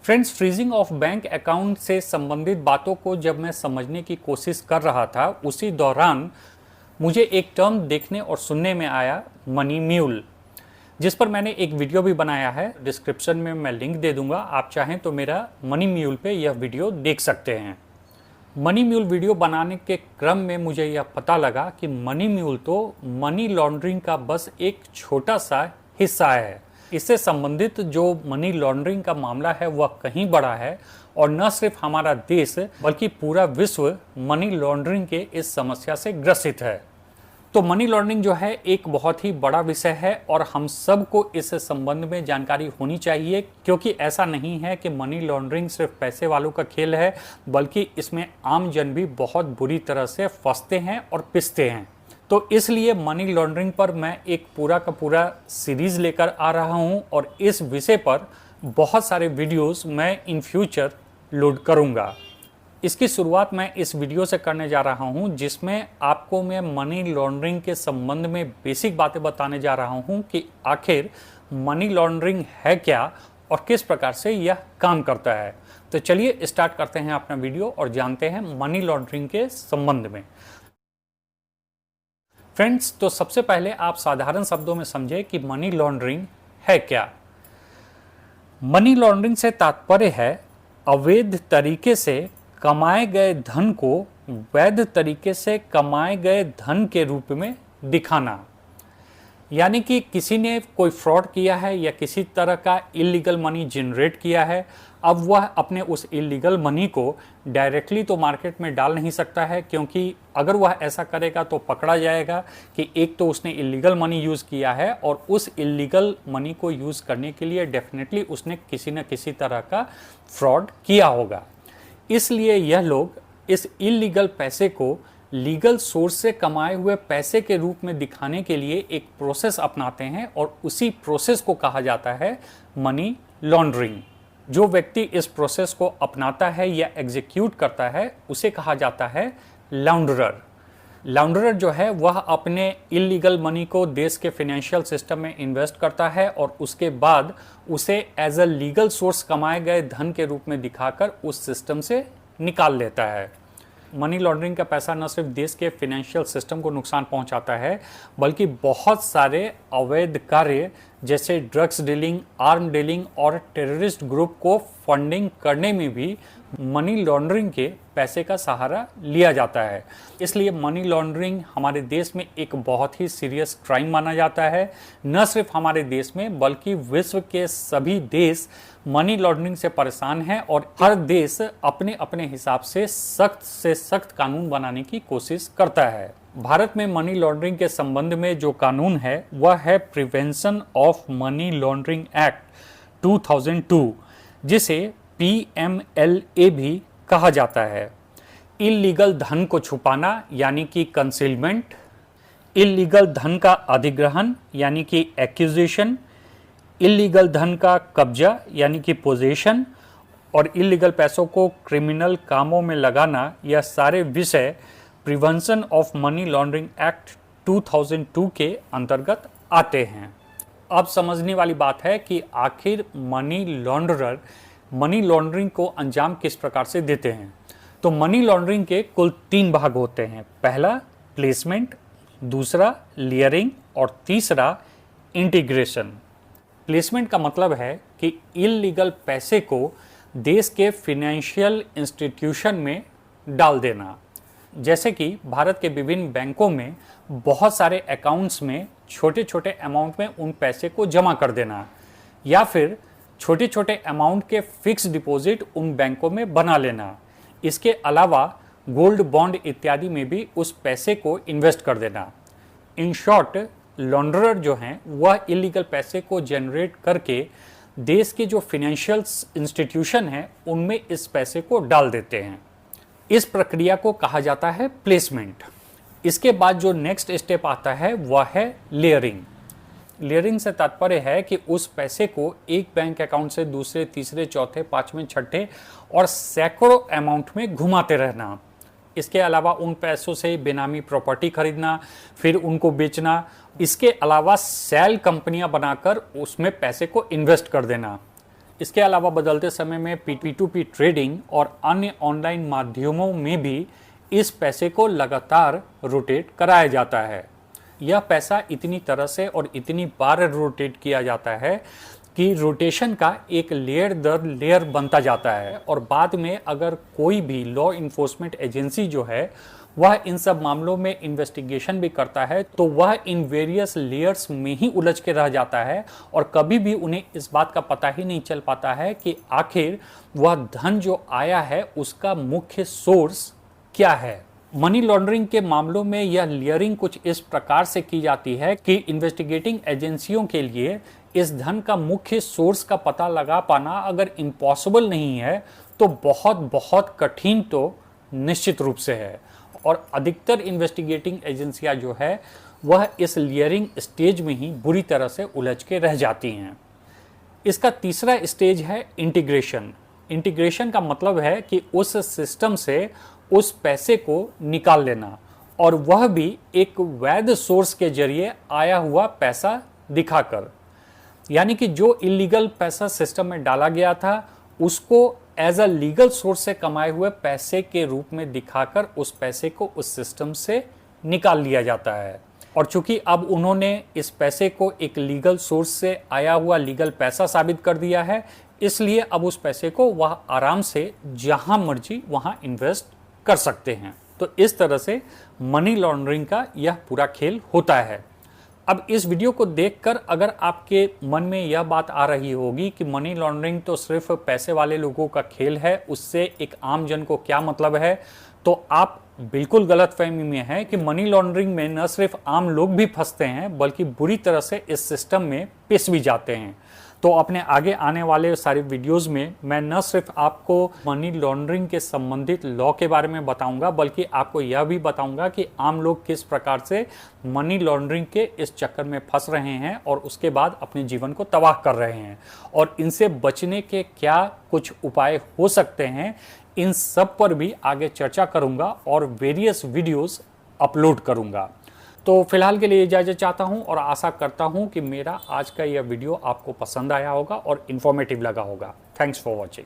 Friends, freezing of bank account से संबंधित बातों को जब मैं समझने की कोशिश कर रहा था, उसी दौरान मुझे एक टर्म देखने और सुनने में आया, मनी म्यूल, जिस पर मैंने एक वीडियो भी बनाया है। डिस्क्रिप्शन में मैं लिंक दे दूंगा, आप चाहें तो मेरा मनी म्यूल पे यह वीडियो देख सकते हैं। मनी म्यूल वीडियो बनाने के क्रम में मुझे यह पता लगा कि मनी म्यूल तो मनी लॉन्ड्रिंग का बस एक छोटा सा हिस्सा है। इससे संबंधित जो मनी लॉन्ड्रिंग का मामला है वह कहीं बड़ा है, और न सिर्फ हमारा देश बल्कि पूरा विश्व मनी लॉन्ड्रिंग के इस समस्या से ग्रसित है। तो मनी लॉन्ड्रिंग जो है एक बहुत ही बड़ा विषय है और हम सबको इस संबंध में जानकारी होनी चाहिए, क्योंकि ऐसा नहीं है कि मनी लॉन्ड्रिंग सिर्फ पैसे वालों का खेल है, बल्कि इसमें आम जन भी बहुत बुरी तरह से फंसते हैं और पिसते हैं। तो इसलिए मनी लॉन्ड्रिंग पर मैं एक पूरा का पूरा सीरीज लेकर आ रहा हूं, और इस विषय पर बहुत सारे वीडियोस मैं इन फ्यूचर लोड करूंगा। इसकी शुरुआत मैं इस वीडियो से करने जा रहा हूं, जिसमें आपको मैं मनी लॉन्ड्रिंग के संबंध में बेसिक बातें बताने जा रहा हूं कि आखिर मनी लॉन्ड्रिंग है क्या और किस प्रकार से यह काम करता है। तो चलिए स्टार्ट करते हैं अपना वीडियो और जानते हैं मनी लॉन्ड्रिंग के संबंध में। फ्रेंड्स, तो सबसे पहले आप साधारण शब्दों में समझे कि मनी लॉन्ड्रिंग है क्या। मनी लॉन्ड्रिंग से तात्पर्य है अवैध तरीके से कमाए गए धन को वैध तरीके से कमाए गए धन के रूप में दिखाना। यानी कि किसी ने कोई फ्रॉड किया है या किसी तरह का इलीगल मनी जनरेट किया है, अब वह अपने उस इलीगल मनी को डायरेक्टली तो मार्केट में डाल नहीं सकता है, क्योंकि अगर वह ऐसा करेगा तो पकड़ा जाएगा कि एक तो उसने इलीगल मनी यूज़ किया है, और उस इलीगल मनी को यूज़ करने के लिए डेफिनेटली उसने किसी न किसी तरह का फ्रॉड किया होगा। इसलिए यह लोग इस इलीगल पैसे को लीगल सोर्स से कमाए हुए पैसे के रूप में दिखाने के लिए एक प्रोसेस अपनाते हैं, और उसी प्रोसेस को कहा जाता है मनी लॉन्ड्रिंग। जो व्यक्ति इस प्रोसेस को अपनाता है या एग्जीक्यूट करता है उसे कहा जाता है लाउंडरर। लाउंडरर जो है वह अपने इलीगल मनी को देश के फाइनेंशियल सिस्टम में इन्वेस्ट करता है, और उसके बाद उसे एज अ लीगल सोर्स कमाए गए धन के रूप में दिखाकर उस सिस्टम से निकाल लेता है। मनी लॉन्ड्रिंग का पैसा न सिर्फ देश के फाइनेंशियल सिस्टम को नुकसान पहुंचाता है, बल्कि बहुत सारे अवैध कार्य जैसे ड्रग्स डीलिंग, आर्म डीलिंग और टेररिस्ट ग्रुप को फंडिंग करने में भी मनी लॉन्ड्रिंग के पैसे का सहारा लिया जाता है। इसलिए मनी लॉन्ड्रिंग हमारे देश में एक बहुत ही सीरियस क्राइम माना जाता है। न सिर्फ हमारे देश में बल्कि विश्व के सभी देश मनी लॉन्ड्रिंग से परेशान हैं, और हर देश अपने अपने हिसाब से सख्त कानून बनाने की कोशिश करता है। भारत में मनी लॉन्ड्रिंग के संबंध में जो कानून है वह है prevention of money laundering act 2002, जिसे PMLA भी कहा जाता है। इलीगल धन को छुपाना यानी कि कंसीलमेंट, इलीगल धन का अधिग्रहण यानी कि एक्विजिशन, इलीगल धन का कब्जा यानी कि पोजेशन, और इलीगल पैसों को क्रिमिनल कामों में लगाना, यह सारे विषय prevention of money laundering act 2002 के अंतर्गत आते हैं। अब समझने वाली बात है कि आखिर मनी लॉन्ड्रर मनी लॉन्ड्रिंग को अंजाम किस प्रकार से देते हैं। तो मनी लॉन्ड्रिंग के कुल 3 भाग होते हैं। पहला प्लेसमेंट, दूसरा लेयरिंग और तीसरा इंटीग्रेशन। प्लेसमेंट का मतलब है कि इलीगल पैसे को देश के फाइनेंशियल इंस्टीट्यूशन में डाल देना। जैसे कि भारत के विभिन्न बैंकों में बहुत सारे अकाउंट्स में छोटे छोटे अमाउंट में उन पैसे को जमा कर देना, या फिर छोटे छोटे अमाउंट के फिक्स डिपॉजिट उन बैंकों में बना लेना। इसके अलावा गोल्ड बॉन्ड इत्यादि में भी उस पैसे को इन्वेस्ट कर देना। इन शॉर्ट, लॉन्ड्रर जो हैं वह इलीगल पैसे को जनरेट करके देश के जो फाइनेंशियल इंस्टीट्यूशन हैं उनमें इस पैसे को डाल देते हैं। इस प्रक्रिया को कहा जाता है प्लेसमेंट। इसके बाद जो नेक्स्ट स्टेप आता है वह है लेयरिंग। लेयरिंग से तात्पर्य है कि उस पैसे को एक बैंक अकाउंट से दूसरे, तीसरे, चौथे, पांचवें, छठे और सैकड़ों अमाउंट में घुमाते रहना। इसके अलावा उन पैसों से बेनामी प्रॉपर्टी खरीदना, फिर उनको बेचना। इसके अलावा सेल कंपनियां बनाकर उसमें पैसे को इन्वेस्ट कर देना। इसके अलावा बदलते समय में P2P ट्रेडिंग और अन्य ऑनलाइन माध्यमों में भी इस पैसे को लगातार रोटेट कराया जाता है। यह पैसा इतनी तरह से और इतनी बार रोटेट किया जाता है कि रोटेशन का एक लेयर दर लेयर बनता जाता है और बाद में अगर कोई भी लॉ इन्फोर्समेंट एजेंसी जो है वह इन सब मामलों में इन्वेस्टिगेशन भी करता है तो वह इन वेरियस लेयर्स में ही उलझ के रह जाता है और कभी भी उन्हें इस बात का पता ही नहीं चल पाता है कि आखिर वह धन जो आया है उसका मुख्य सोर्स क्या है। मनी लॉन्ड्रिंग के मामलों में यह लेयरिंग कुछ इस प्रकार से की जाती है कि इन्वेस्टिगेटिंग एजेंसियों के लिए इस धन का मुख्य सोर्स का पता लगा पाना अगर इम्पॉसिबल नहीं है तो बहुत बहुत कठिन तो निश्चित रूप से है। और अधिकतर इन्वेस्टिगेटिंग एजेंसियां जो है वह इस लेयरिंग स्टेज में ही बुरी तरह से उलझ के रह जाती हैं। इसका तीसरा स्टेज है इंटीग्रेशन। इंटीग्रेशन का मतलब है कि उस सिस्टम से उस पैसे को निकाल लेना और वह भी एक वैध सोर्स के जरिए आया हुआ पैसा दिखाकर, यानी कि जो इलीगल पैसा सिस्टम में डाला गया था उसको एज अ लीगल सोर्स से कमाए हुए पैसे के रूप में दिखाकर उस पैसे को उस सिस्टम से निकाल लिया जाता है। और चूंकि अब उन्होंने इस पैसे को एक लीगल सोर्स से आया हुआ लीगल पैसा साबित कर दिया है, इसलिए अब उस पैसे को वह आराम से जहां मर्जी वहां इन्वेस्ट कर सकते हैं। तो इस तरह से मनी लॉन्ड्रिंग का यह पूरा खेल होता है। अब इस वीडियो को देखकर अगर आपके मन में यह बात आ रही होगी कि मनी लॉन्ड्रिंग तो सिर्फ पैसे वाले लोगों का खेल है, उससे एक आम जन को क्या मतलब है, तो आप बिल्कुल गलतफहमी में हैं कि मनी लॉन्ड्रिंग में न सिर्फ आम लोग भी फंसते हैं बल्कि बुरी तरह से इस सिस्टम में पिस भी जाते हैं। तो अपने आगे आने वाले सारे वीडियोस में मैं न सिर्फ आपको मनी लॉन्ड्रिंग के संबंधित लॉ के बारे में बताऊंगा बल्कि आपको यह भी बताऊंगा कि आम लोग किस प्रकार से मनी लॉन्ड्रिंग के इस चक्कर में फंस रहे हैं और उसके बाद अपने जीवन को तबाह कर रहे हैं और इनसे बचने के क्या कुछ उपाय हो सकते हैं, इन सब पर भी आगे चर्चा करूंगा और वेरियस वीडियोस अपलोड करूंगा। तो फिलहाल के लिए इजाज़त चाहता हूं और आशा करता हूं कि मेरा आज का यह वीडियो आपको पसंद आया होगा और इन्फॉर्मेटिव लगा होगा। Thanks for watching.